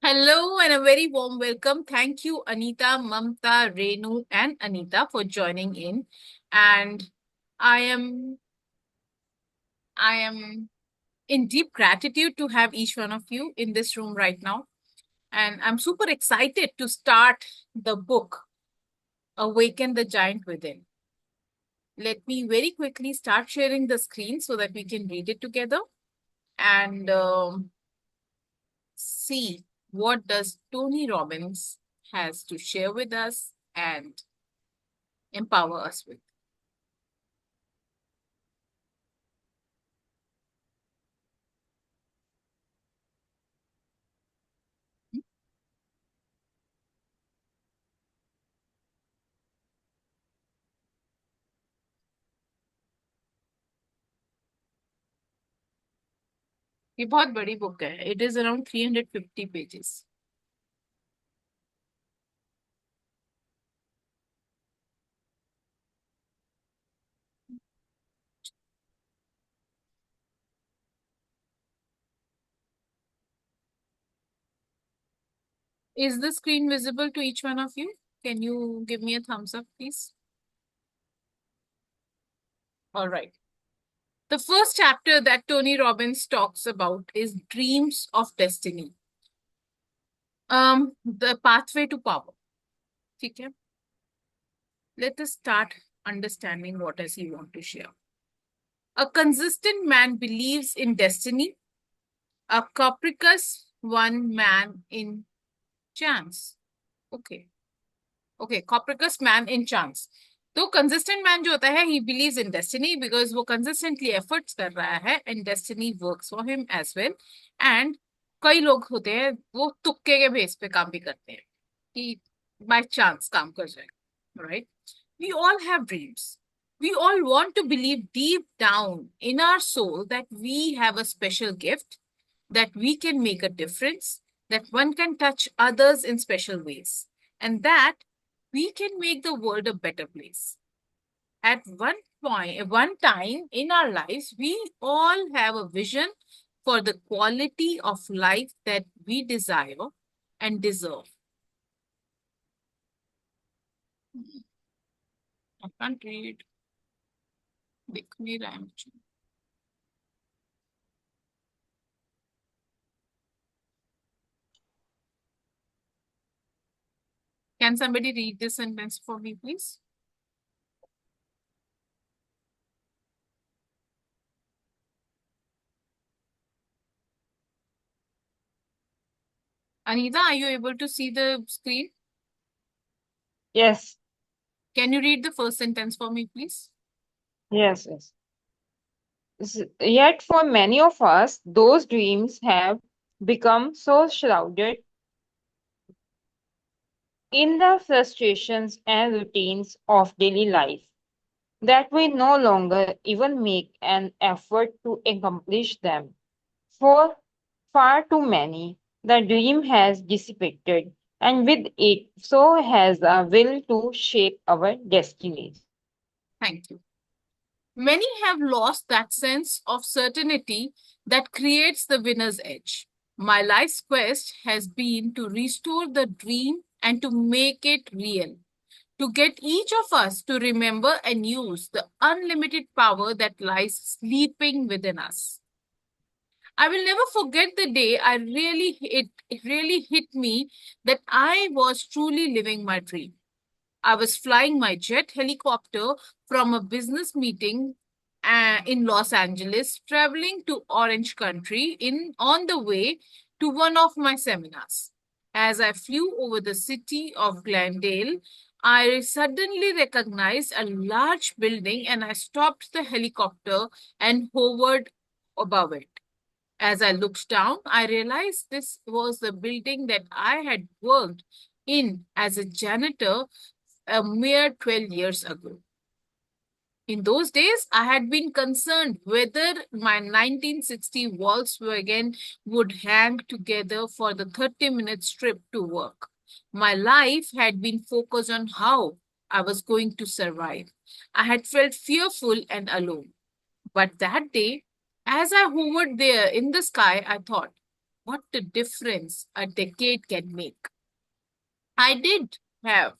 Hello and a very warm welcome. Thank you, Anita, Mamta, Renu, and Anita for joining in. And I am I am in deep gratitude to have each one of you in this room right now. And I'm super excited to start the book, Awaken the Giant Within. Let me very quickly start sharing the screen so that we can read it together and see what does Tony Robbins has to share with us and empower us with. ये बहुत बड़ी book है. It is around 350 pages. Is the screen visible to each one of you? Can you give me a thumbs up, please? All right. The first chapter that Tony Robbins talks about is Dreams of Destiny. The pathway to power. ठीक है? Let us start understanding what does he want to share. A consistent man believes in destiny. A capricious one man in chance. Okay. Okay, Copernicus man in chance. तो consistent man जो होता है ही believes in destiny because वो consistently efforts कर रहा है and destiny works for him as well. And कई लोग होते हैं वो तुक्के के बेस पे काम भी करते हैं कि बाय चांस काम कर जाएगा. Right? We all have dreams. We all want to believe deep down in our soul that we have a special gift, that we can make a difference, that one can touch others in special ways, and that we can make the world a better place. At one time in our lives, we all have a vision for the quality of life that we desire and deserve. I can't read. दिख नहीं रहा है मुझे. Can somebody read this sentence for me, please? Anita, are you able to see the screen? Yes, Can you read the first sentence for me, please? yes, yes. Yet for many of us, those dreams have become so shrouded in the frustrations and routines of daily life that we no longer even make an effort to accomplish them. For far too many, the dream has dissipated, and with it, so has the will to shape our destinies. Thank you. Many have lost that sense of certainty that creates the winner's edge. My life's quest has been to restore the dream and to make it real, to get each of us to remember and use the unlimited power that lies sleeping within us. I will never forget the day it really hit me that I was truly living my dream. I was flying my jet helicopter from a business meeting in Los Angeles, traveling to Orange Country on the way to one of my seminars. As I flew over the city of Glendale, I suddenly recognized a large building and I stopped the helicopter and hovered above it. As I looked down, I realized this was the building that I had worked in as a janitor a mere 12 years ago. In those days, I had been concerned whether my 1960 Volkswagen would hang together for the 30-minute trip to work. My life had been focused on how I was going to survive. I had felt fearful and alone. But that day, as I hovered there in the sky, I thought, what a difference a decade can make. I did have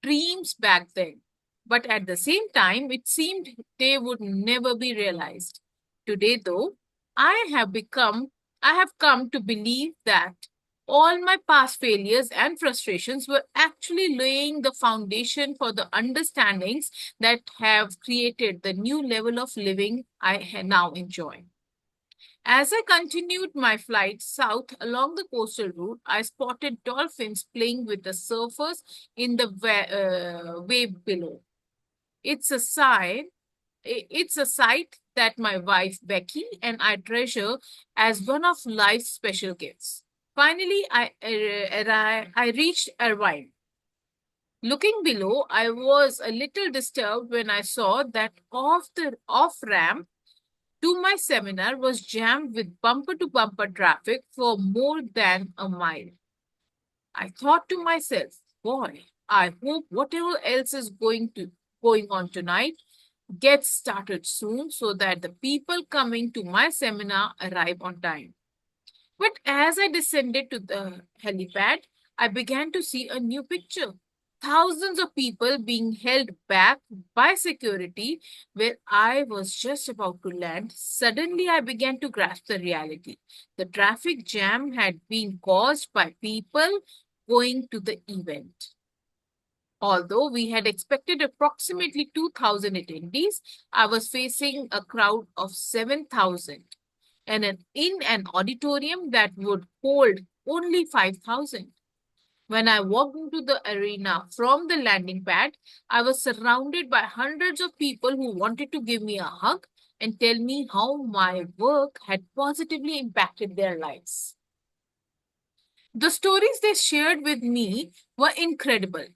dreams back then, but at the same time, it seemed they would never be realized. Today, though, I have become, I have come to believe that all my past failures and frustrations were actually laying the foundation for the understandings that have created the new level of living I now enjoy. As I continued my flight south along the coastal route, I spotted dolphins playing with the surfers in the wave below. It's a sign, it's a sight that my wife Becky and I treasure as one of life's special gifts. Finally, I reached Irvine. Looking below, I was a little disturbed when I saw that the off ramp to my seminar was jammed with bumper to bumper traffic for more than a mile. I thought to myself, boy, I hope whatever else is going on tonight gets started soon so that the people coming to my seminar arrive on time. But as I descended to the helipad, I began to see a new picture. Thousands of people being held back by security where I was just about to land. Suddenly, I began to grasp the reality. The traffic jam had been caused by people going to the event. Although we had expected approximately 2,000 attendees, I was facing a crowd of 7,000 and in an auditorium that would hold only 5,000. When I walked into the arena from the landing pad, I was surrounded by hundreds of people who wanted to give me a hug and tell me how my work had positively impacted their lives. The stories they shared with me were incredible.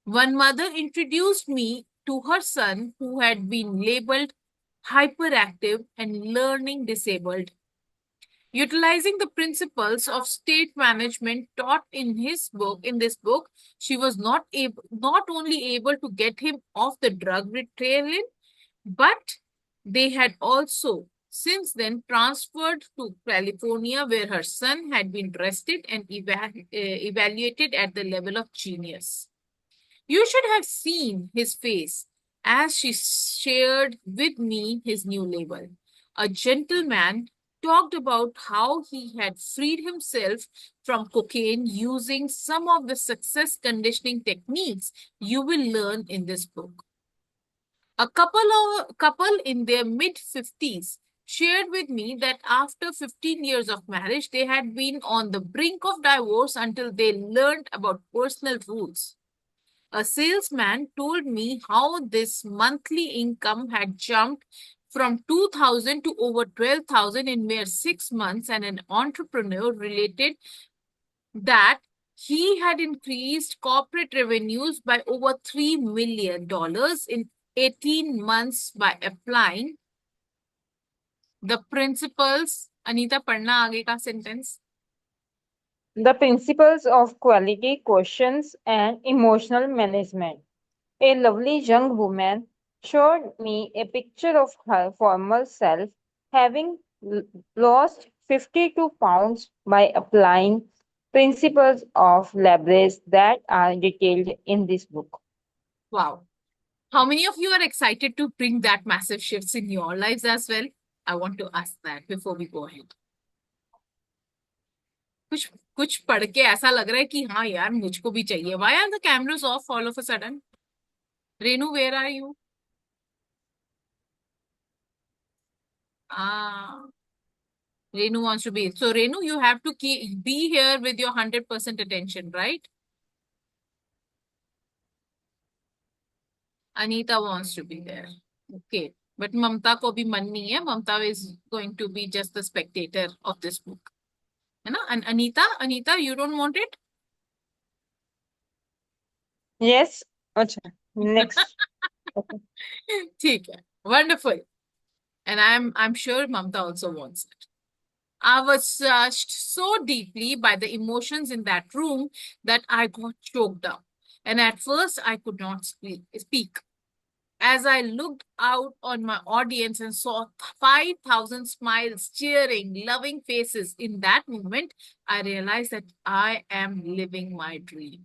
One mother introduced me to her son who had been labeled hyperactive and learning disabled. Utilizing the principles of state management taught in this book, she was not only able to get him off the drug ritalin, but they had also since then transferred to California, where her son had been arrested and evaluated at the level of genius. You should have seen his face as she shared with me his new label. A gentleman talked about how he had freed himself from cocaine using some of the success conditioning techniques you will learn in this book. A couple in their mid 50s shared with me that after 15 years of marriage, they had been on the brink of divorce until they learned about personal rules. A salesman told me how this monthly income had jumped from 2,000 to over 12,000 in mere 6 months, and an entrepreneur related that he had increased corporate revenues by over $3 million in 18 months by applying the principles. Anita, पढ़ना आगे का sentence. The principles of quality, questions, and emotional management. A lovely young woman showed me a picture of her former self having lost 52 pounds by applying principles of leverage that are detailed in this book. Wow. How many of you are excited to bring that massive shifts in your lives as well? I want to ask that before we go ahead. कुछ कुछ पढ़ के ऐसा लग रहा है कि हाँ यार मुझको भी चाहिए. Why are the cameras off all of a sudden? Renu, where are you? Ah, Renu wants to be. So Renu, you have to be here with your 100% attention, right? Anita wants to be there. Okay. But Mamta ko bhi man nahi hai. Mamta is going to be just the spectator of this book. है ना? And Anita, you don't want it? Yes. Acha. Next. Okay. ठीक है. Wonderful. And I'm sure Mamta also wants it. I was touched so deeply by the emotions in that room that I got choked up. And at first, I could not speak. As I looked out on my audience and saw 5,000 smiles, cheering, loving faces, in that moment, I realized that I am living my dream.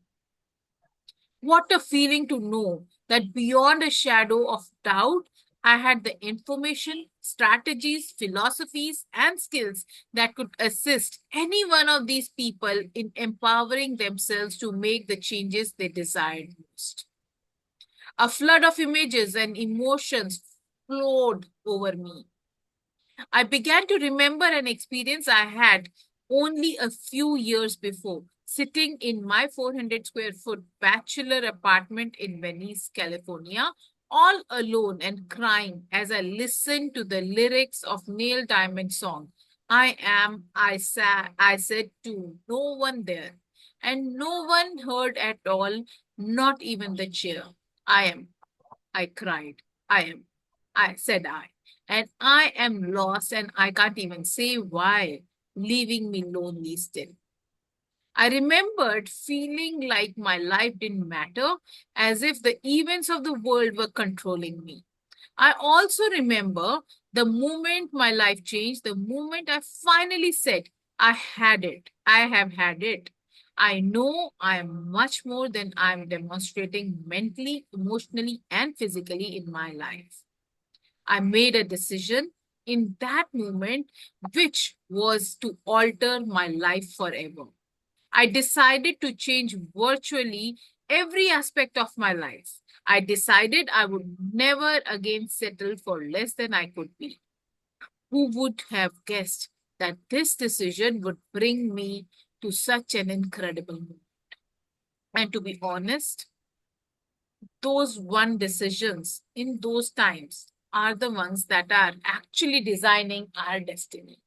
What a feeling to know that beyond a shadow of doubt, I had the information, strategies, philosophies, and skills that could assist any one of these people in empowering themselves to make the changes they desired most. A flood of images and emotions flowed over me. I began to remember an experience I had only a few years before, sitting in my 400 square foot bachelor apartment in Venice, California, all alone and crying as I listened to the lyrics of Neil Diamond's song. I said to no one there, and no one heard at all, not even the chair. I am. I cried. I am. I said I. And I am lost and I can't even say why, leaving me lonely still. I remembered feeling like my life didn't matter, as if the events of the world were controlling me. I also remember the moment my life changed, the moment I finally said, I had it. I have had it. I know I am much more than I'm demonstrating mentally, emotionally, and physically in my life. I made a decision in that moment, which was to alter my life forever. I decided to change virtually every aspect of my life. I decided I would never again settle for less than I could be. Who would have guessed that this decision would bring me to such an incredible moment? And to be honest, those one decisions in those times are the ones that are actually designing our destiny.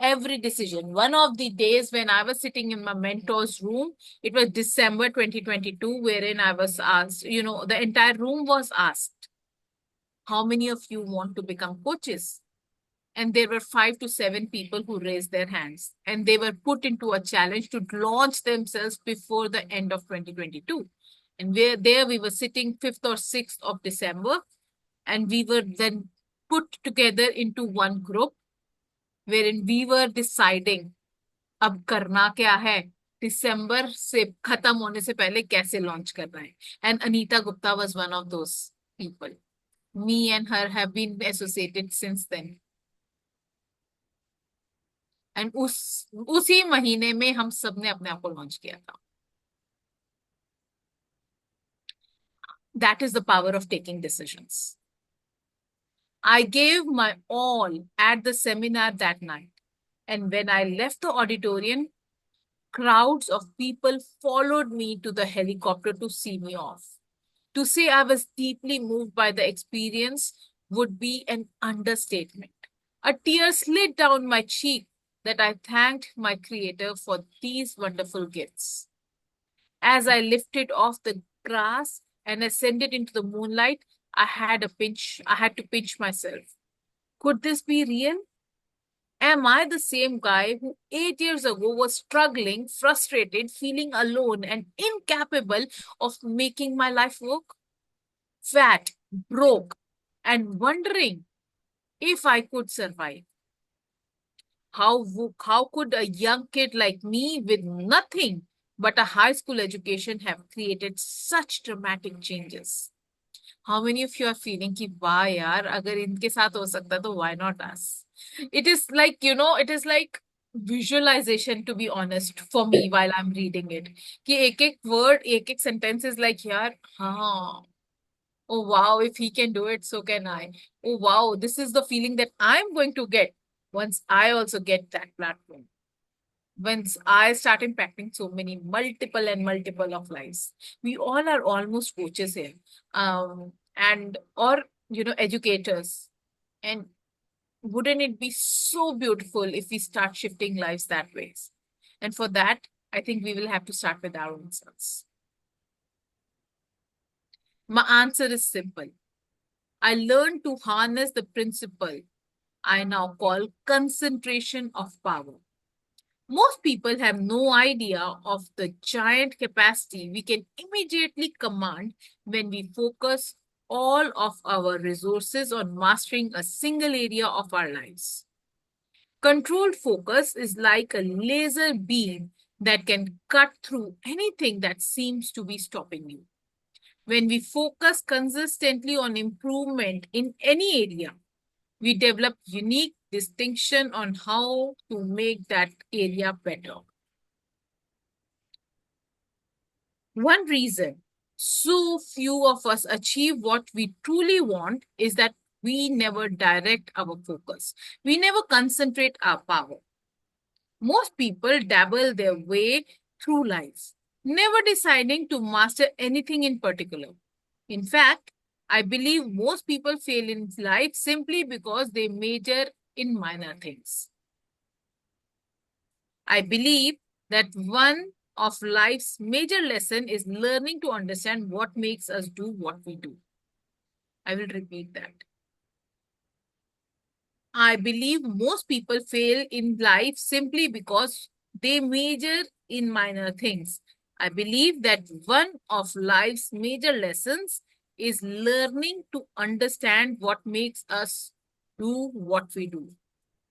Every decision. One of the days when I was sitting in my mentor's room, it was December 2022, wherein I was asked, the entire room was asked, how many of you want to become coaches? And there were 5 to 7 people who raised their hands, and they were put into a challenge to launch themselves before the end of 2022. And we were sitting 5th or 6th of December, and we were then put together into one group wherein we were deciding अब करना क्या है, दिसंबर से खत्म होने से पहले कैसे लॉन्च करना है. And Anita Gupta was one of those people. Me and her have been associated since then. And उसी महीने में हम सब ने अपने आप को लॉन्च किया था. That is the power of taking decisions. I gave my all at the seminar that night, and when I left the auditorium, crowds of people followed me to the helicopter to see me off. To say I was deeply moved by the experience would be an understatement. A tear slid down my cheek that I thanked my Creator for these wonderful gifts. As I lifted off the grass and ascended into the moonlight, I had to pinch myself. Could this be real? Am I the same guy who 8 years ago was struggling, frustrated, feeling alone, and incapable of making my life work? Fat, broke, and wondering if I could survive. How could a young kid like me with nothing but a high school education have created such dramatic changes? How many of you are feeling कि वाह यार अगर इनके साथ हो सकता है तो why not us? It is like, it is like visualization, to be honest, for me while I'm reading it. कि एक एक word, एक एक sentence is like यार हाँ. Oh wow, if he can do it, so can I. Oh wow, this is the feeling that I'm going to get once I also get that platform. Once I start impacting so many multiple and multiple of lives. We all are almost coaches here. And or educators. And wouldn't it be so beautiful if we start shifting lives that ways? And for that, I think we will have to start with our own selves. My answer is simple. I learned to harness the principle I now call concentration of power. Most people have no idea of the giant capacity we can immediately command when we focus all of our resources on mastering a single area of our lives. Controlled focus is like a laser beam that can cut through anything that seems to be stopping you. When we focus consistently on improvement in any area, we develop unique distinction on how to make that area better. One reason so few of us achieve what we truly want is that we never direct our focus. We never concentrate our power. Most people dabble their way through life, never deciding to master anything in particular. In fact, I believe most people fail in life simply because they major in minor things. I believe that one of life's major lesson is learning to understand what makes us do what we do. I will repeat that. I believe most people fail in life simply because they major in minor things. I believe that one of life's major lessons is learning to understand what makes us do what we do.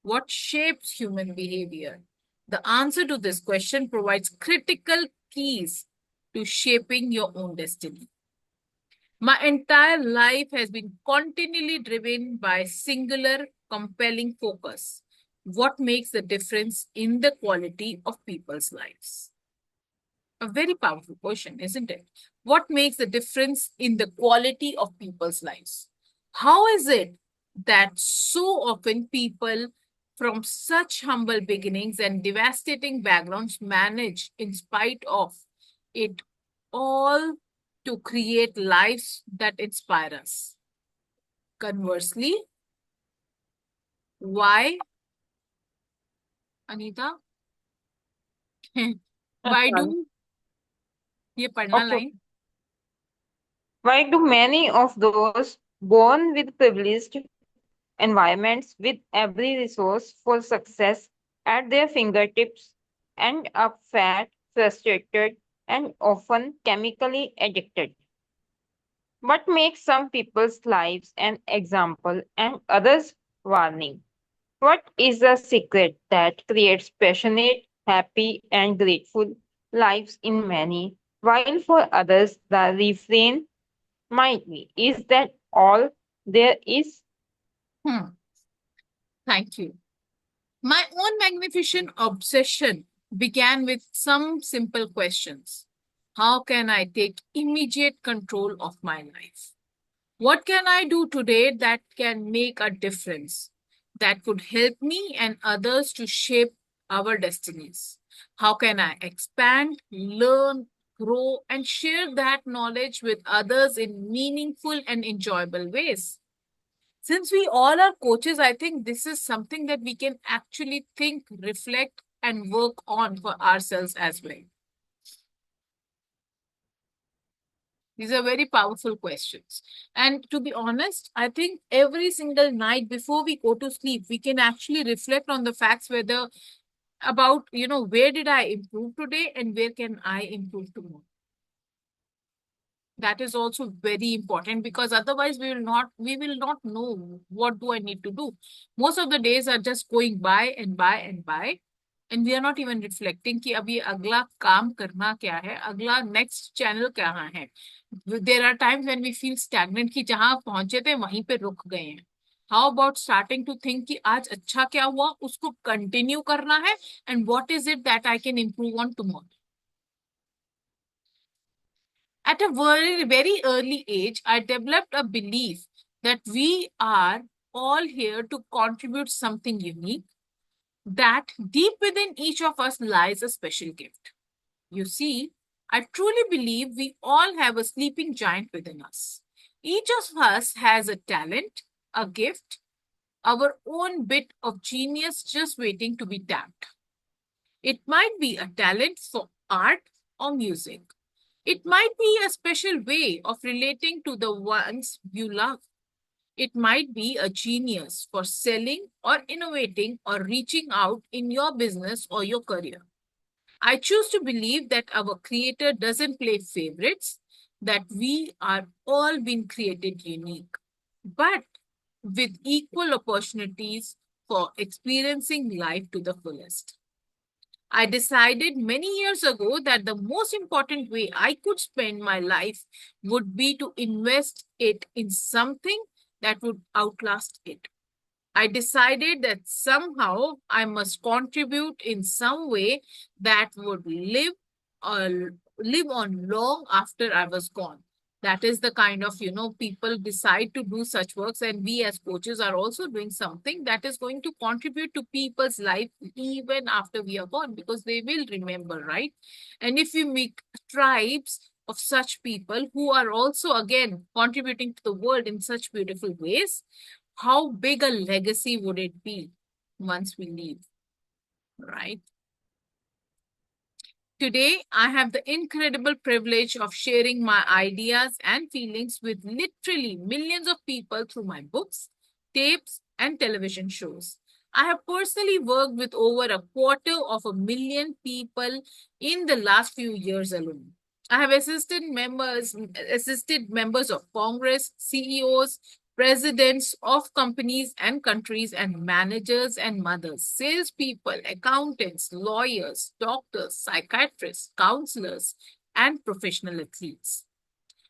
What shapes human behavior? The answer to this question provides critical keys to shaping your own destiny. My entire life has been continually driven by singular, compelling focus. What makes the difference in the quality of people's lives? A very powerful question, isn't it? What makes the difference in the quality of people's lives? How is it that so often people from such humble beginnings and devastating backgrounds manage, in spite of it all, to create lives that inspire us? Conversely, why, Anita? Why Sorry. do ये पढ़ना Okay. line? Why do many of those born with privileged environments with every resource for success at their fingertips end up fat, frustrated, and often chemically addicted? What makes some people's lives an example and others warning? What is the secret that creates passionate, happy, and grateful lives in many, while for others the refrain might be, is that all there is? Hmm, thank you. My own magnificent obsession began with some simple questions. How can I take immediate control of my life? What can I do today that can make a difference, that could help me and others to shape our destinies? How can I expand, learn, grow, and share that knowledge with others in meaningful and enjoyable ways? Since we all are coaches, I think this is something that we can actually think, reflect, and work on for ourselves as well. These are very powerful questions. And to be honest, I think every single night before we go to sleep, we can actually reflect on the facts whether about, where did I improve today and where can I improve tomorrow. That is also very important because otherwise we will not know what do I need to do. Most of the days are just going by and by and by, and we are not even reflecting कि अभी अगला काम करना क्या है, अगला next channel कहाँ है. There are times when we feel stagnant कि जहाँ पहुंचे थे वहीं पे रुक गए हैं. How about starting to think कि आज अच्छा क्या हुआ, उसको continue करना है, and what is it that I can improve on tomorrow. At a very, very early age, I developed a belief that we are all here to contribute something unique, that deep within each of us lies a special gift. You see, I truly believe we all have a sleeping giant within us. Each of us has a talent, a gift, our own bit of genius just waiting to be tapped. It might be a talent for art or music. It might be a special way of relating to the ones you love. It might be a genius for selling or innovating or reaching out in your business or your career. I choose to believe that our Creator doesn't play favorites. that we are all been created unique, but with equal opportunities for experiencing life to the fullest. I decided many years ago that the most important way I could spend my life would be to invest it in something that would outlast it. I decided that somehow I must contribute in some way that would uh, live on long after I was gone. That is the kind of, people decide to do such works, and we as coaches are also doing something that is going to contribute to people's life even after we are gone, because they will remember, right? And if we make tribes of such people who are also again contributing to the world in such beautiful ways, how big a legacy would it be once we leave, right? Today, I have the incredible privilege of sharing my ideas and feelings with literally millions of people through my books, tapes, and television shows. I have personally worked with over 250,000 people in the last few years alone. I have assisted members of Congress, CEOs, presidents of companies and countries, and managers and mothers, salespeople, accountants, lawyers, doctors, psychiatrists, counselors, and professional athletes.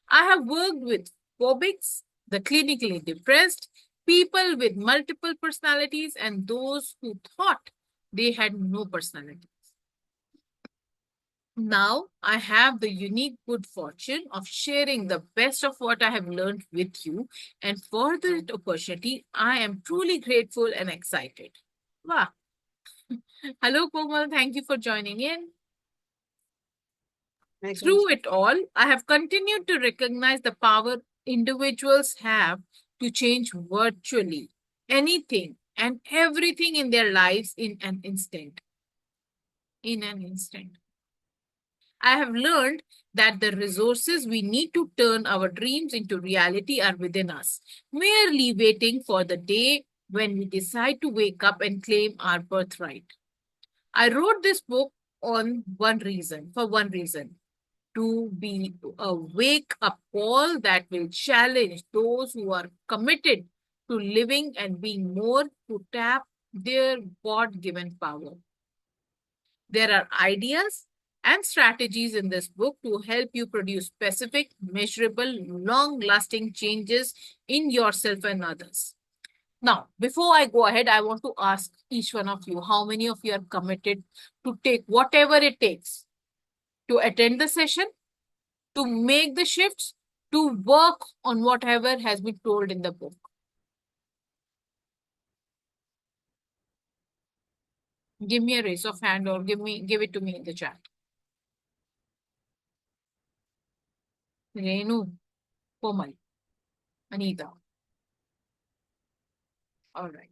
I have worked with phobics, the clinically depressed, people with multiple personalities, and those who thought they had no personality. Now, I have the unique good fortune of sharing the best of what I have learned with you, and for that opportunity, I am truly grateful and excited. Wow. Hello, Komal. Thank you for joining in. Through it all, I have continued to recognize the power individuals have to change virtually anything and everything in their lives in an instant. In an instant. I have learned that the resources we need to turn our dreams into reality are within us, merely waiting for the day when we decide to wake up and claim our birthright. I wrote this book for one reason, to be a wake up call that will challenge those who are committed to living and being more, to tap their God given power. There are ideas and strategies in this book to help you produce specific, measurable, long lasting changes in yourself and others. Now, before I go ahead, I want to ask each one of you, how many of you are committed to take whatever it takes to attend the session, to make the shifts, to work on whatever has been told in the book? Give me a raise of hand, or give it to me in the chat. Renu, Komal, Anita. All right.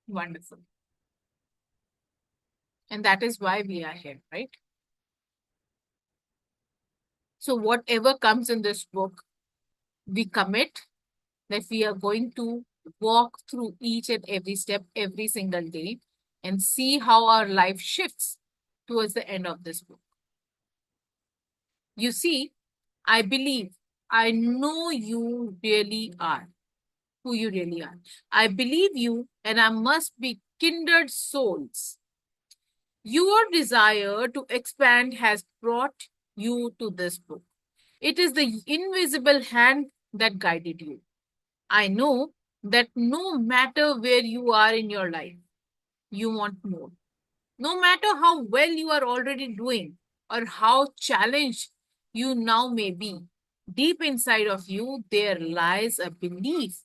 Wonderful. And that is why we are here, right? So whatever comes in this book, we commit that we are going to walk through each and every step every single day and see how our life shifts towards the end of this book. You see, I believe, I know you really are who you really are. I believe you, and I must be kindred souls. Your desire to expand has brought you to this book. It is the invisible hand that guided you. I know that no matter where you are in your life, you want more. No matter how well you are already doing or how challenged you now may be, deep inside of you, there lies a belief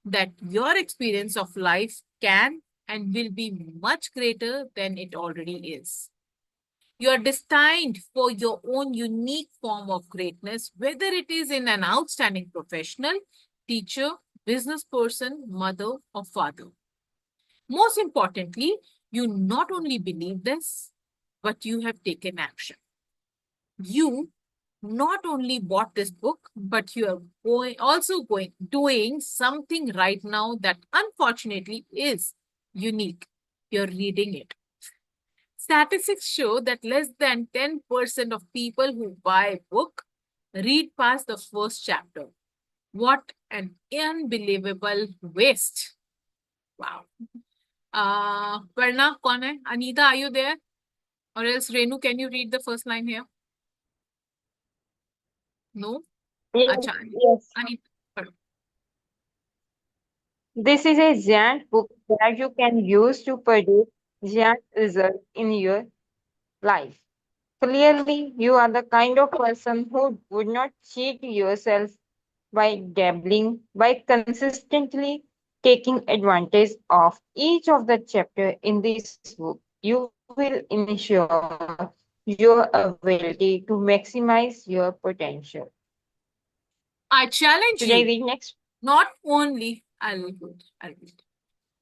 that your experience of life can and will be much greater than it already is. You are destined for your own unique form of greatness, whether it is in an outstanding professional, teacher, business person, mother, or father. Most importantly, you not only believe this, but you have taken action. You not only bought this book, but you are doing something right now that unfortunately is unique. You're reading it. Statistics show that less than 10% of people who buy a book read past the first chapter. What an unbelievable waste. Wow. Parna, कौन है? Anita, are you there? Or else Renu, can you read the first line here? No? Yes, Acha, yes. Anita. पढ़ो. This is a giant book that you can use to predict giant results in your life. Clearly, you are the kind of person who would not cheat yourself by dabbling, by consistently taking advantage of each of the chapter in this book. You will ensure your ability to maximize your potential. I challenge Should I you, read next? not only, I'll read.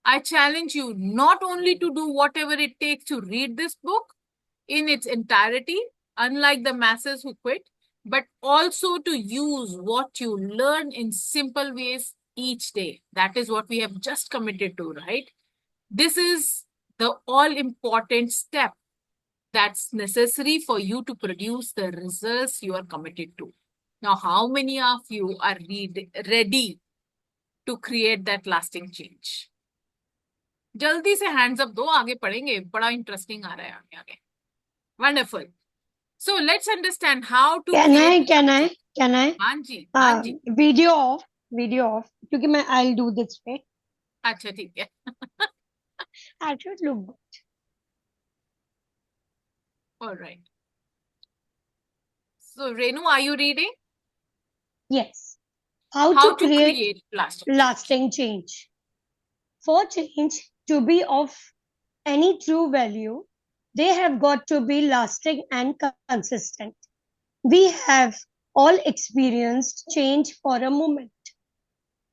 I challenge you not only to do whatever it takes to read this book in its entirety, unlike the masses who quit, but also to use what you learn in simple ways each day. That is what we have just committed to, right? This is the all important step that's necessary for you to produce the results you are committed to. Now, how many of you are ready to create that lasting change? जल्दी से hands up दो, आगे पढ़ेंगे, बड़ा interesting आ रहा है आगे आगे. Wonderful. So let's understand how to Can create. I? हाँ जी. Video off. क्योंकि मैं I'll do this way. अच्छा ठीक है. I should look good. All right. So Renu, are you reading? Yes. How How to create lasting change? change. For change to be of any true value, they have got to be lasting and consistent. We have all experienced change for a moment,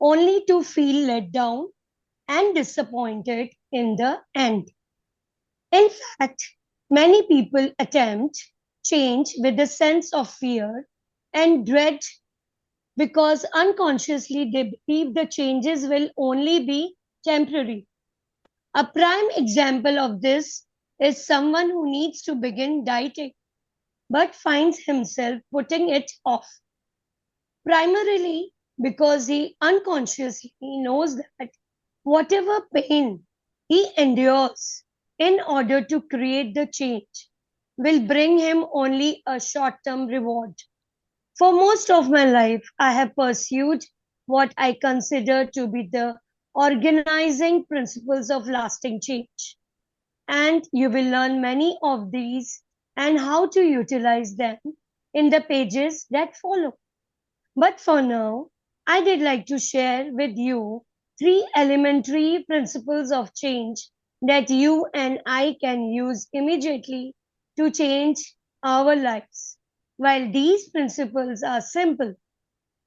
only to feel let down and disappointed in the end. In fact, many people attempt change with a sense of fear and dread because unconsciously they believe the changes will only be temporary. A prime example of this is someone who needs to begin dieting but finds himself putting it off, primarily because he unconsciously knows that whatever pain he endures in order to create the change will bring him only a short term reward. For most of my life, I have pursued what I consider to be the organizing principles of lasting change. And you will learn many of these and how to utilize them in the pages that follow. But for now, I did like to share with you three elementary principles of change that you and I can use immediately to change our lives. While these principles are simple,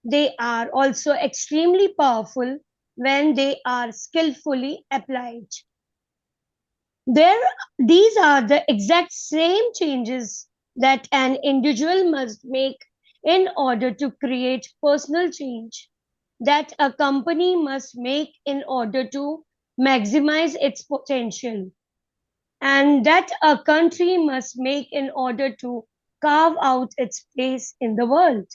they are also extremely powerful when they are skillfully applied. There, these are the exact same changes that an individual must make in order to create personal change, that a company must make in order to maximize its potential, and that a country must make in order to carve out its place in the world.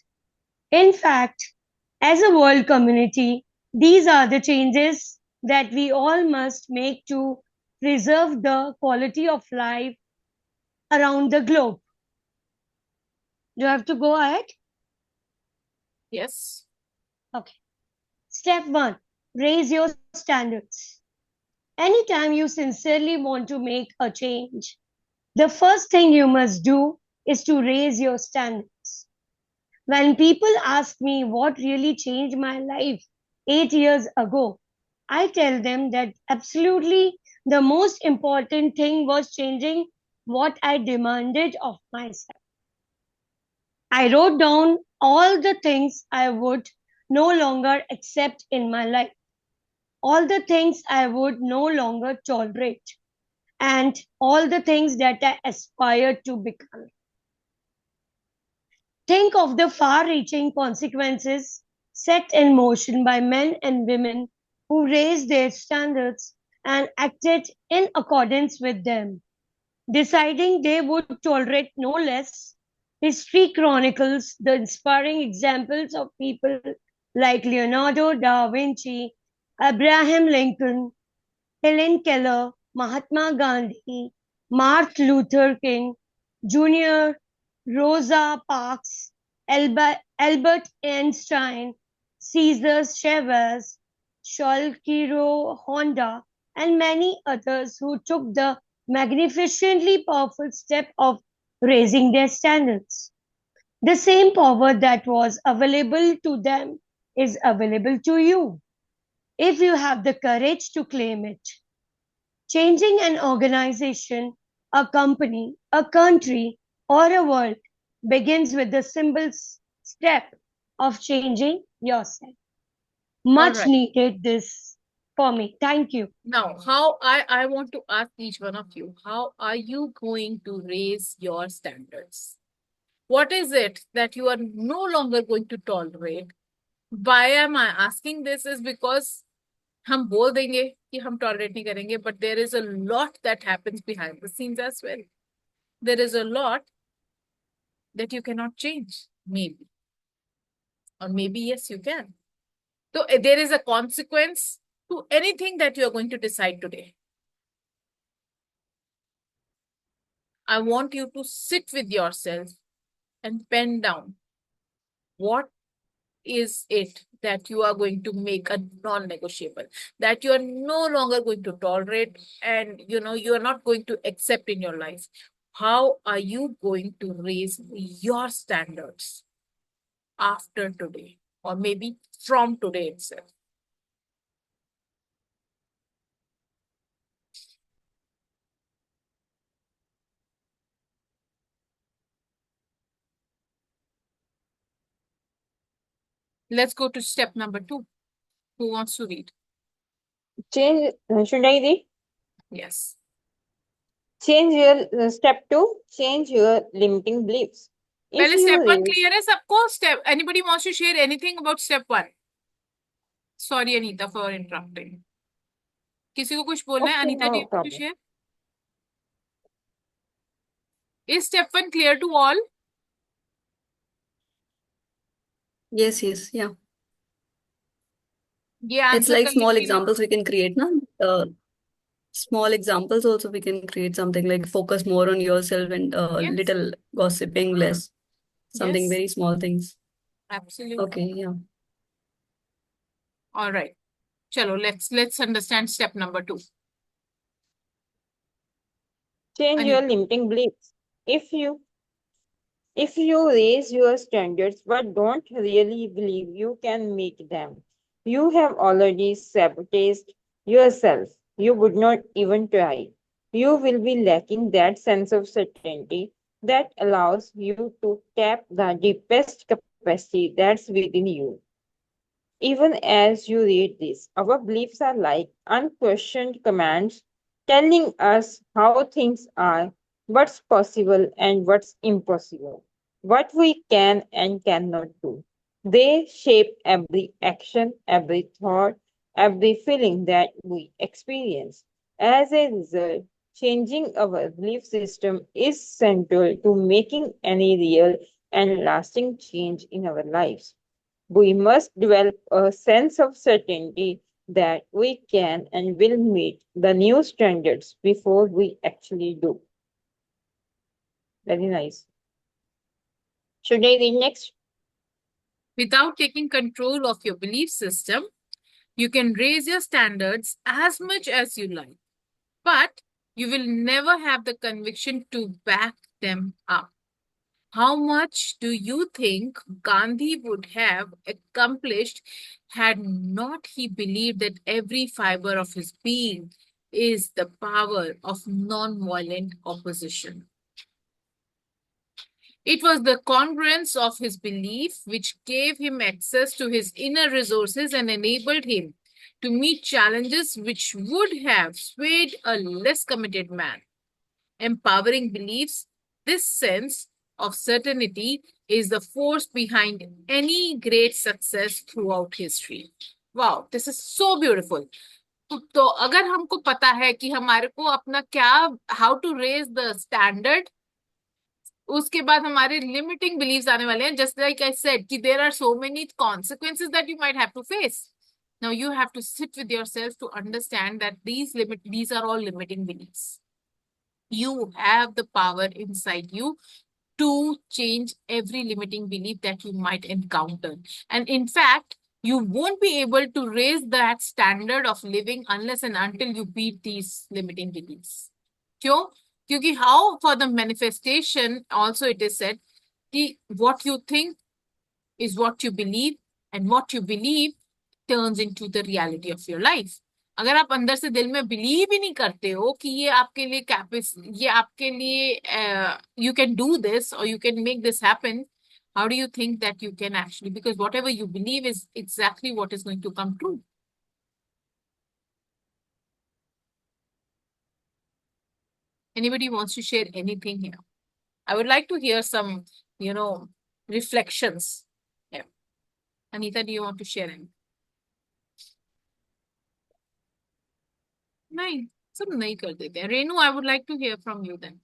In fact, as a world community, these are the changes that we all must make to preserve the quality of life around the globe. Do I have to go ahead? Yes. Okay. Step 1. Raise your standards. Anytime you sincerely want to make a change, the first thing you must do is to raise your standards. When people ask me what really changed my life 8 years ago, I tell them that absolutely the most important thing was changing what I demanded of myself. I wrote down all the things I would no longer accept in my life, all the things I would no longer tolerate, and all the things that I aspired to become. Think of the far reaching consequences set in motion by men and women who raised their standards and acted in accordance with them, deciding they would tolerate no less History chronicles the inspiring examples of people like Leonardo da Vinci, Abraham Lincoln, Helen Keller, Mahatma Gandhi, Martin Luther King Jr., Rosa Parks, Albert Einstein, Cesar Chavez, Shulkiro Honda, and many others who took the magnificently powerful step of raising their standards. The same power that was available to them is available to you if you have the courage to claim it. Changing an organization, a company, a country, or a world begins with the simple step of changing yourself. All Much right. needed this for me. Thank you. Now, how I want to ask each one of you, how are you going to raise your standards? What is it that you are no longer going to tolerate? Why am I asking this is because हम बोल देंगे कि हम tolerate नहीं करेंगे, but there is a lot that happens behind the scenes as well. There is a lot that you cannot change, maybe. Or maybe yes, you can. So there is a consequence to anything that you are going to decide today. I want you to sit with yourself and pen down what is it that you are going to make a non-negotiable, that you are no longer going to tolerate, and you are not going to accept in your life. How are you going to raise your standards after today, or maybe from today itself? Let's go to step number 2. Who wants to read? Change, should I read? Yes. Change your step 2, change your limiting beliefs. If पहले you step 1 raise, clear है सबको? Step anybody wants to share anything about step 1? Sorry Anita for interrupting. किसी को कुछ बोलना है? okay, Anita, do no you want to problem. share? Is step 1 clear to all? Yes, yeah. ये It's answer like कर small लिखती हूँ. examples we can create, na? Small examples also we can create something like focus more on yourself and Yes. little gossiping less. Something Yes. very small things. Absolutely. Okay, yeah. All right. Chalo, let's understand step number 2. Change your limiting beliefs. If you raise your standards but don't really believe you can meet them, you have already sabotaged yourself. You would not even try. You will be lacking that sense of certainty that allows you to tap the deepest capacity that's within you. Even as you read this, our beliefs are like unquestioned commands telling us how things are, what's possible and what's impossible, what we can and cannot do. They shape every action, every thought, every feeling that we experience. As a result, changing our belief system is central to making any real and lasting change in our lives. We must develop a sense of certainty that we can and will meet the new standards before we actually do. Very nice. Should I read next? Without taking control of your belief system, you can raise your standards as much as you like, but you will never have the conviction to back them up. How much do you think Gandhi would have accomplished had not he believed that every fiber of his being is the power of non-violent opposition? It was the congruence of his belief which gave him access to his inner resources and enabled him to meet challenges which would have swayed a less committed man. Empowering beliefs, this sense of certainty is the force behind any great success throughout history. Wow, this is so beautiful. तो अगर हमको पता है कि हमारे को अपना क्या, how to raise the standard, उसके बाद हमारे लिमिटिंग बिलीव्स आने वाले हैं, जस्ट लाइक आई सेड कि there are so many consequences that you might have to face. Now you have to sit with yourself to understand that these are all limiting beliefs. You have the power inside you to change every limiting belief that you might encounter. And in fact, you won't be able to raise that standard of living unless and until you beat these limiting beliefs. क्यों? क्योंकि how for the manifestation also it is said कि what you think is what you believe and what you believe turns into the reality of your life. अगर आप अंदर से दिल में believe ही नहीं करते हो कि ये आपके लिए ये आपके लिए you can do this or you can make this happen, how do you think that you can actually, because whatever you believe is exactly what is going to come true. Anybody wants to share anything here? I would like to hear some, reflections. Yeah. Anita, do you want to share anything? नहीं, सब नहीं कर देते हैं. Renu, I would like to hear from you then.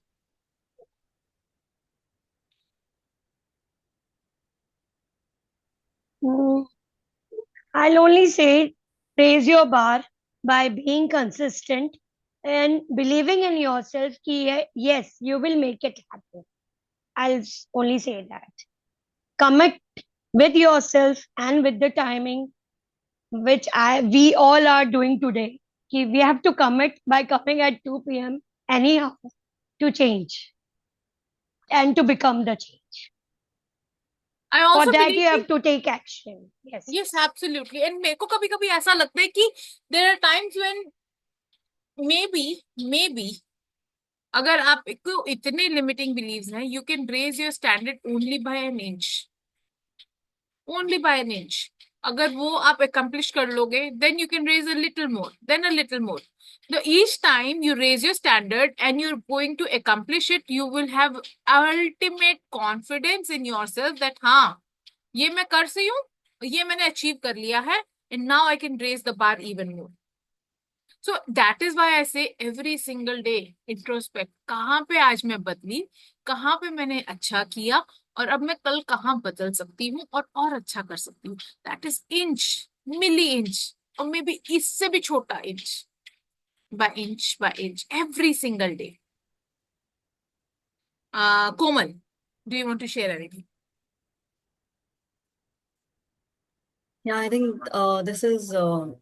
I'll only say raise your bar by being consistent and believing in yourself. Yes, you will make it happen. I'll only say that. Commit with yourself and with the timing, which we all are doing today. We have to commit by coming at 2 p.m. anyhow to change and to become the change. I also For that, believe you have to take action. Yes. Yes, absolutely. And मेरे को कभी कभी ऐसा लगता है कि there are times when maybe अगर आपको इतने limiting beliefs हैं, you can raise your standard only by an inch. Only by an inch. अगर वो आप accomplish कर लोगे, then you can raise a little more, then a little more. So each time you raise your standard and you're going to accomplish it, you will have ultimate confidence in yourself that हाँ, ये मैं कर सी हूँ, ये मैंने achieve कर लिया है, and now I can raise the bar even more. So that is why I say every single day introspect. कहाँ पे आज मैं बदली, कहाँ पे मैंने अच्छा किया, और अब मैं कल कहाँ बदल सकती हूँ और अच्छा कर सकती हूँ. That is inch, milli inch, or maybe इससे भी छोटा inch by inch, every single day. Komal, do you want to share anything? Yeah, I think this is,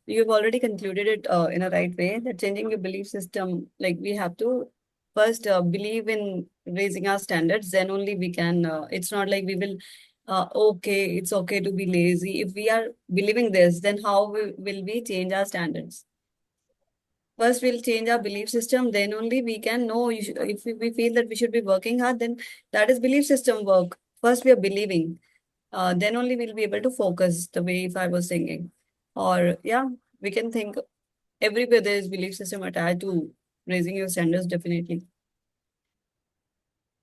you've already concluded it in a right way, that changing your belief system, like we have to first believe in raising our standards, then only we can, it's not like we will, okay, it's okay to be lazy. If we are believing this, then how will we change our standards? First, we'll change our belief system, then only we can know, if we feel that we should be working hard, then that is belief system work. First, we are believing. Then only we'll be able to focus the way if I was singing. Or yeah, we can think everywhere there is belief system attached to raising your standards, definitely.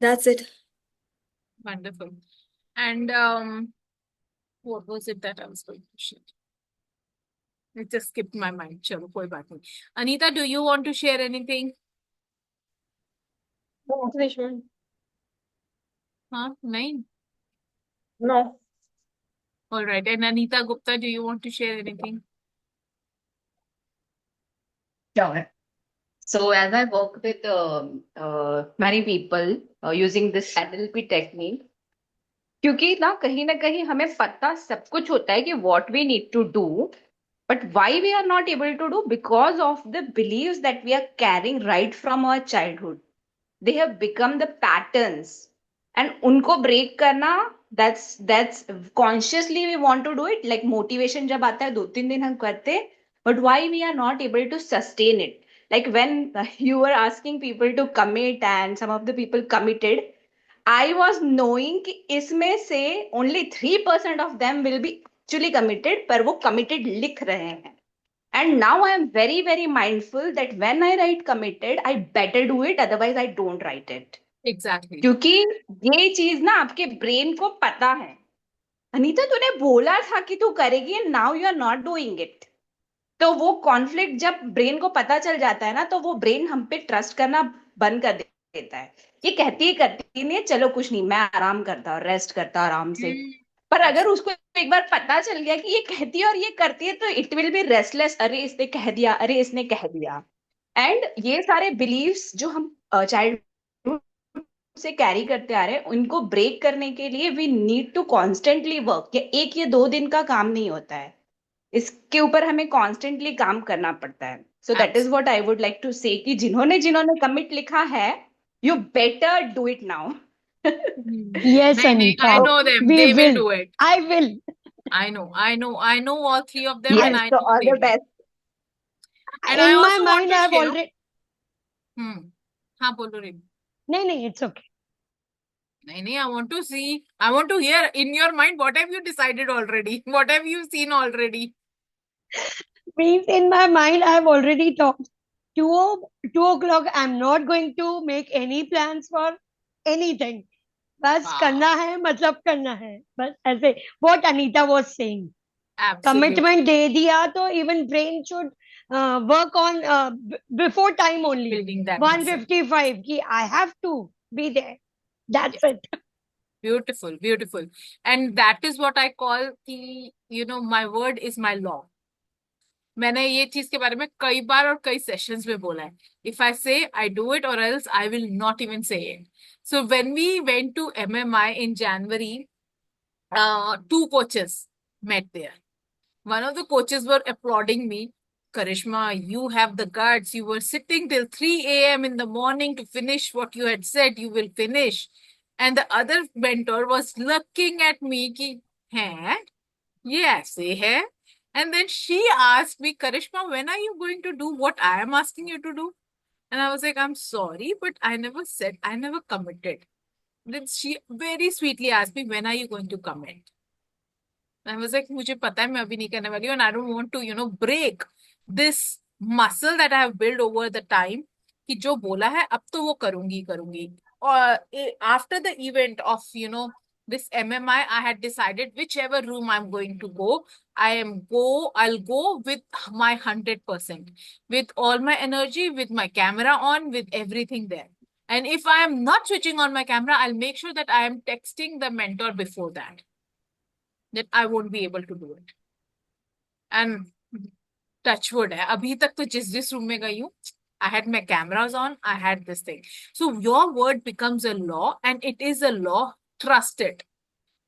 That's it. Wonderful. And what was it that I was going to share? It just skipped my mind. Chalo, koi baat nahi. Anita, do you want to share anything? No, Krishna. Huh? Nahin? No. All right. And Anita Gupta, do you want to share anything? Sure. So as I work with many people using this NLP technique, क्योंकि ना कहीं हमें पता सब कुछ होता है कि what we need to do, but why we are not able to do, because of the beliefs that we are carrying right from our childhood. They have become the patterns, and उनको break करना, that's consciously we want to do it. Like motivation जब आता है 2-3 दिन हम करते, but why we are not able to sustain it? Like when you were asking people to commit and some of the people committed, I was knowing कि इसमें से only 3% of them will be actually committed, पर वो committed लिख रहे हैं. And now I am very, very mindful that when I write committed, I better do it, otherwise I don't write it. Exactly. क्योंकि ये चीज ना आपके ब्रेन को पता है. अनीता, तूने बोला था कि तू करेगी, and now you are not doing it. तो वो कॉन्फ्लिक्ट जब ब्रेन को पता चल जाता है ना, तो वो ब्रेन हम पे ट्रस्ट करना बंद कर देता है, ये कहती है करती नहीं है, चलो कुछ नहीं, मैं आराम करता हूँ, रेस्ट करता हूँ आराम से। पर अगर उसको एक बार पता चल गया कि ये कहती है और ये करती है, तो इट विल बी रेस्टलेस, अरे इसने कह दिया, अरे इसने कह दिया। एंड ये सारे बिलीव्स जो हम चाइल्डहुड से कैरी करते आ रहे हैं, उनको ब्रेक करने के लिए we need to constantly work. ये एक या 2 दिन का काम नहीं होता है, इसके ऊपर हमें कॉन्स्टेंटली काम करना पड़ता है। So that is what I would like to say कि जिन्होंने जिन्होंने कमिट लिखा है, you better do it now. Yes, नहीं नहीं, I Anita, know them. we They will will. do it. I will. I know all three of them, and Yes, I so know all they the will. best. And I In my also want mind, to I've share. already. हाँ बोलो रे। No, it's okay. नहीं, I want to see. I want to hear in your mind what have you decided already? What have you seen already? Means in my mind, I've already thought 2 o'clock. I'm not going to make any plans for anything. बस Wow, करना है मतलब करना है बस ऐसे. What Anita was saying. absolutely. Commitment दे दिया तो even brain should work on before time only. Building that muscle. 1:55 कि I have to be there. That's Yes. it. Beautiful, beautiful. And that is what I call the, my word is my law. मैंने ये चीज के बारे में कई बार और कई सेशंस में बोला है. If I say I do it और else I will not even say it. So when we went to MMI in January, 2 coaches met there. One of the coaches were applauding me. Karishma, you have the guts. You were sitting till 3 a.m. in the morning to finish what you had said you will finish. And the other mentor was looking at me ki, hai, ye aise hai. And then she asked me, Karishma, when are you going to do what I am asking you to do? And I was like, I'm sorry, but I never said, I never committed. Then she very sweetly asked me, when are you going to commit? I was like, मुझे पता है मैं अभी नहीं करने वाली हूँ, and I don't want to, break this muscle that I have built over the time. कि जो बोला है अब तो वो करूंगी. और after the event of, this MMI, I had decided whichever room I'm going to go, I'll go with my 100%, with all my energy, with my camera on, with everything there. And if I am not switching on my camera, I'll make sure that I am texting the mentor before that I won't be able to do it. And touch wood है, अभी तक तो जिस room में गई हूँ, I had my cameras on, I had this thing. So your word becomes a law, and it is a law. Trust it.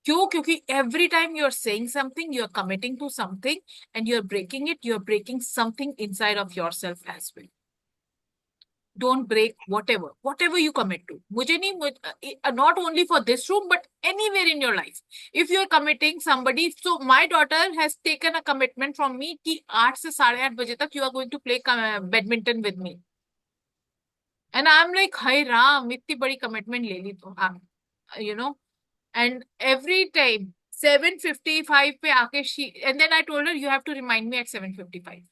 क्यों? क्योंकि every time you're saying something, you're committing to something, and you're breaking something inside of yourself as well. Don't break whatever you commit to. मुझे नहीं, not only for this room, but anywhere in your life. If you're committing somebody, so my daughter has taken a commitment from me कि 8 से 8:30 बजे तक you are going to play badminton with me. And I'm like, हाय राम, इतनी बड़ी commitment ले ली तो, and every time 7:55 पे आके and then I told her, you have to remind me at 7:55.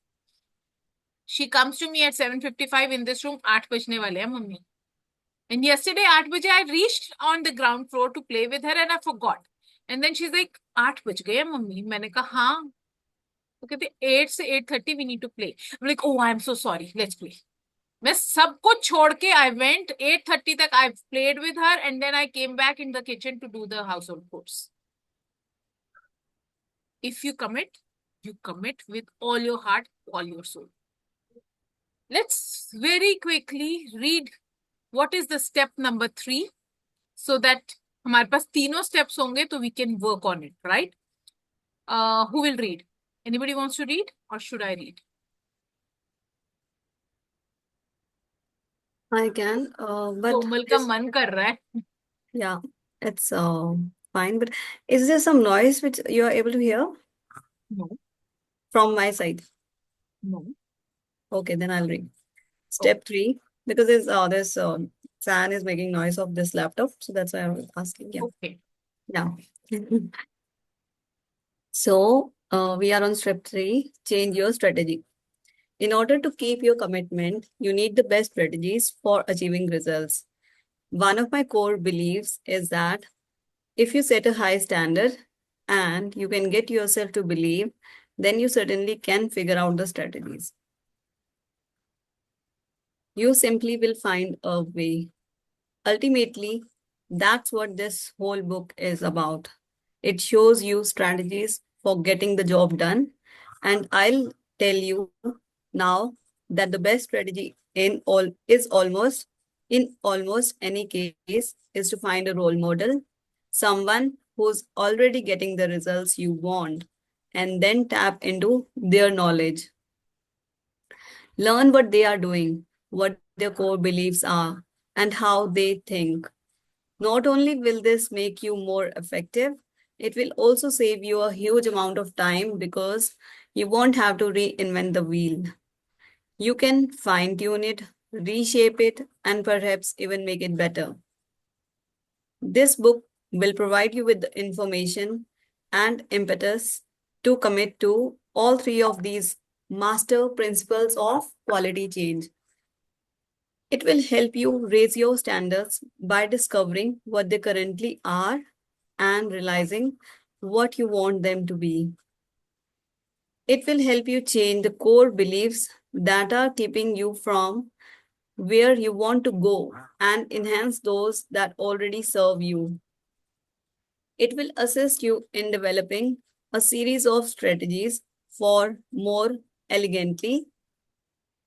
She comes to me at 7:55 in this room. 8 बजने वाले हैं mummy. And yesterday 8 बजे I reached on the ground floor to play with her and I forgot. And then she's like, 8 बज गए हैं mummy. मैंने कहा हाँ. तो कहते 8 से 8:30 we need to play. I'm like, oh, I'm so sorry. Let's play. मैं सब कुछ छोड़ के I went 8:30 तक I played with her and then I came back in the kitchen to do the household chores. If you commit with all your heart, all your soul. Let's very quickly read what is the step number 3 so that हमारे पास तीनों steps होंगे तो we can work on it, right? Who will read? Anybody wants to read or should I read? I can, but कोमल का मन कर रहा है. yeah, it's fine. But is there some noise which you are able to hear No. from my side? No. Okay, then I'll read. Step 3, because this fan is making noise of this laptop, so that's why I was asking. Yeah. Okay. Yeah. So we are on step 3, change your strategy. In order to keep your commitment, you need the best strategies for achieving results. One of my core beliefs is that if you set a high standard and you can get yourself to believe, then you certainly can figure out the strategies. You simply will find a way. Ultimately, that's what this whole book is about. It shows you strategies for getting the job done. And I'll tell you now that the best strategy in almost any case is to find a role model, someone who's already getting the results you want, and then tap into their knowledge. Learn what they are doing, what their core beliefs are, and how they think. Not only will this make you more effective, it will also save you a huge amount of time because you won't have to reinvent the wheel. You can fine tune it, reshape it, and perhaps even make it better. This book will provide you with the information and impetus to commit to all three of these master principles of quality change. It will help you raise your standards by discovering what they currently are and realizing what you want them to be. It will help you change the core beliefs that are keeping you from where you want to go and enhance those that already serve you. It will assist you in developing a series of strategies for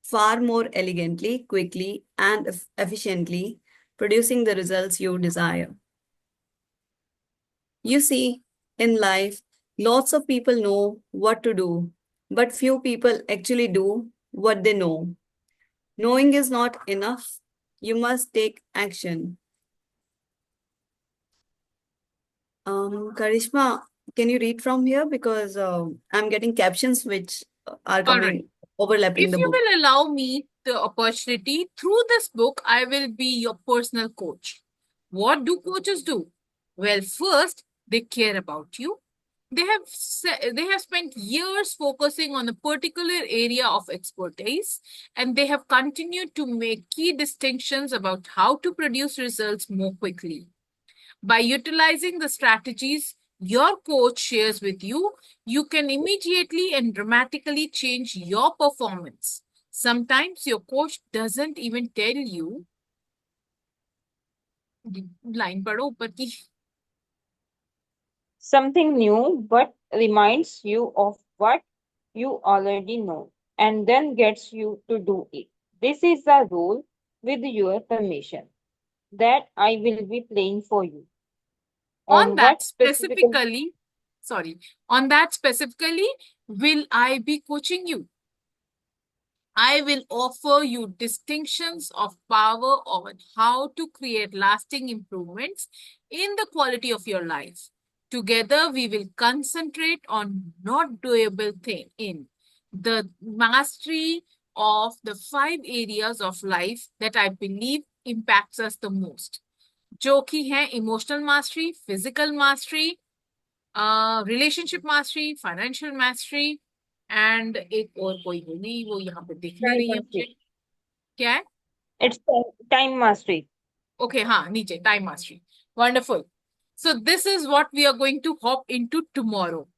far more elegantly, quickly, and efficiently producing the results you desire. You see, in life, lots of people know what to do, but few people actually do what they know. Knowing is not enough. You must take action. Karishma, can you read from here? Because I'm getting captions which are All right. overlapping If the you book. will allow me the opportunity, through this book, I will be your personal coach. What do coaches do? Well, first, they care about you. They have spent years focusing on a particular area of expertise, and they have continued to make key distinctions about how to produce results more quickly. By utilizing the strategies your coach shares with you, you can immediately and dramatically change your performance. Sometimes your coach doesn't even tell you. Line पढ़ो ऊपर की. Something new, but reminds you of what you already know and then gets you to do it. This is the role, with your permission, that I will be playing for you. On On that what specifically? specifically, sorry, on that specifically, will I be coaching you? I will offer you distinctions of power on how to create lasting improvements in the quality of your life. Together, we will concentrate on not doable thing in the mastery of the 5 areas of life that I believe impacts us the most. जो कि है emotional mastery, physical mastery, relationship mastery, financial mastery, and एक और कोई होगी वो यहाँ पे दिख नहीं Time रही है मुझे. mastery. क्या है? It's time mastery. Okay, हाँ नीचे time mastery. Wonderful. So this is what we are going to hop into tomorrow.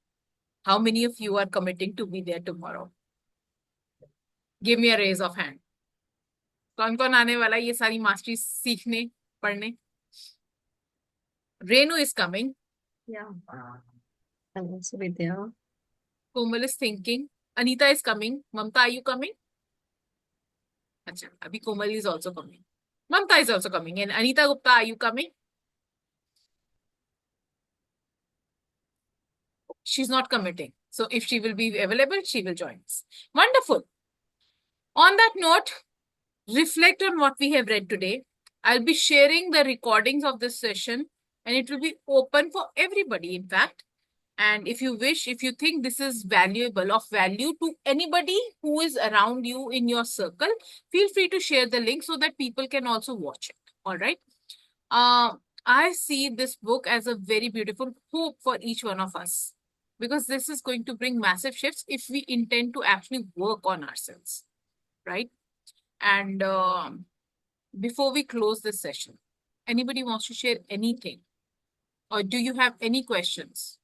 How many of you are committing to be there tomorrow? Give me a raise of hand. कौन कौन आने वाला है ये सारी mastery सीखने पढ़ने? Renu is coming. Yeah. I'll also be there. Komal is thinking. Anita is coming. Mamta, are you coming? Acha, abhi Komal is also coming. Mamta is also coming. And Anita Gupta, are you coming? She's not committing. So if she will be available, she will join us. Wonderful. On that note, reflect on what we have read today. I'll be sharing the recordings of this session and it will be open for everybody, in fact. And if you wish, if you think this is valuable, of value to anybody who is around you in your circle, feel free to share the link so that people can also watch it. All right. I see this book as a very beautiful hope for each one of us because this is going to bring massive shifts if we intend to actually work on ourselves, right? And before we close this session, anybody wants to share anything? Or do you have any questions?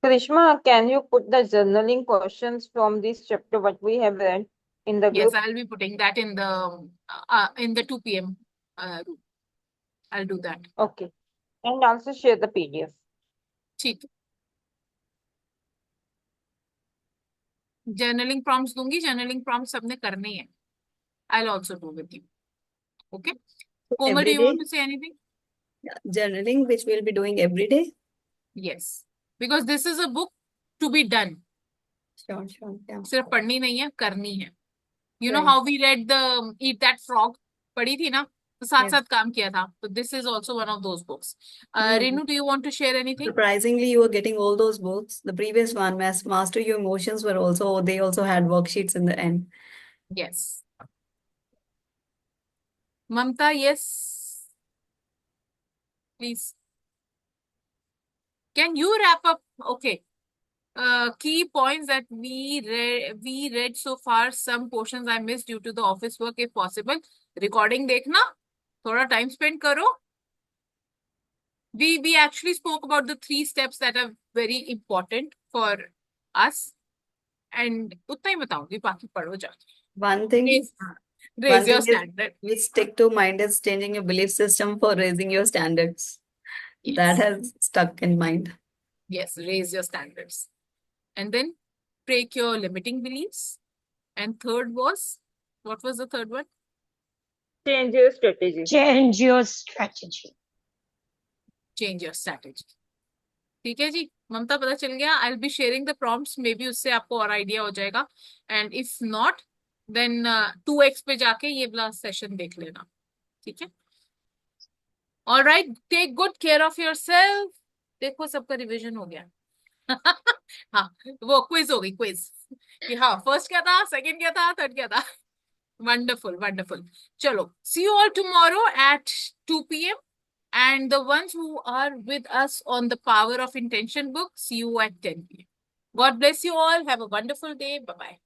Karishma, can you put the journaling questions from this chapter what we have read in the Yes, group? I'll be putting that in the 2 p.m. I'll do that. Okay. And also share the PDF. ठीक है. Journaling prompts दूंगी. Journaling prompts सबने करने हैं. I'll also do with you. Okay. Komal, do Every you want day, to say anything? journaling, which we'll be doing every day. Yes. Because this is a book to be done. Sure, yeah. सिर्फ पढ़नी नहीं है, करनी है. You know Right. how we read the Eat That Frog? पढ़ी थी ना? तो साथ Yes. साथ काम किया था. So this is also one of those books. Hmm. Renu, do you want to share anything? Surprisingly, you were getting all those books. The previous one, Master Your Emotions, they also had worksheets in the end. Yes. Mamta, yes. Please. Can you wrap up? Okay. Key points that we read so far. Some portions I missed due to the office work, if possible. Recording देखना. थोड़ा time spend करो. We actually spoke about the 3 steps that are very important for us. And उतना ही बताऊंगी, बाकी पढ़ो जाके. One thing, Raise your standard. we stick to mind is changing your belief system for raising your standards. Yes. That has stuck in mind. Yes, raise your standards. And then break your limiting beliefs. And third was, what was the third one? Change your strategy. Change your strategy. Change your strategy. ठीक है जी, ममता पता चल गया. I'll be sharing the prompts. Maybe उससे आपको और idea हो जाएगा. And if not, then 2x पे जाके ये वाला session देख लेना. ठीक है? All right. Take good care of yourself. देखो सबका रिविजन हो गया. हाँ, वो क्विज हो गई, क्विज. हाँ, फर्स्ट क्या था, सेकंड क्या था, थर्ड क्या था. Wonderful, wonderful. Chalo, see you all tomorrow at 2 p.m. And the ones who are with us on the Power of Intention book, see you at 10 p.m. God bless you all. Have a wonderful day. Bye-bye.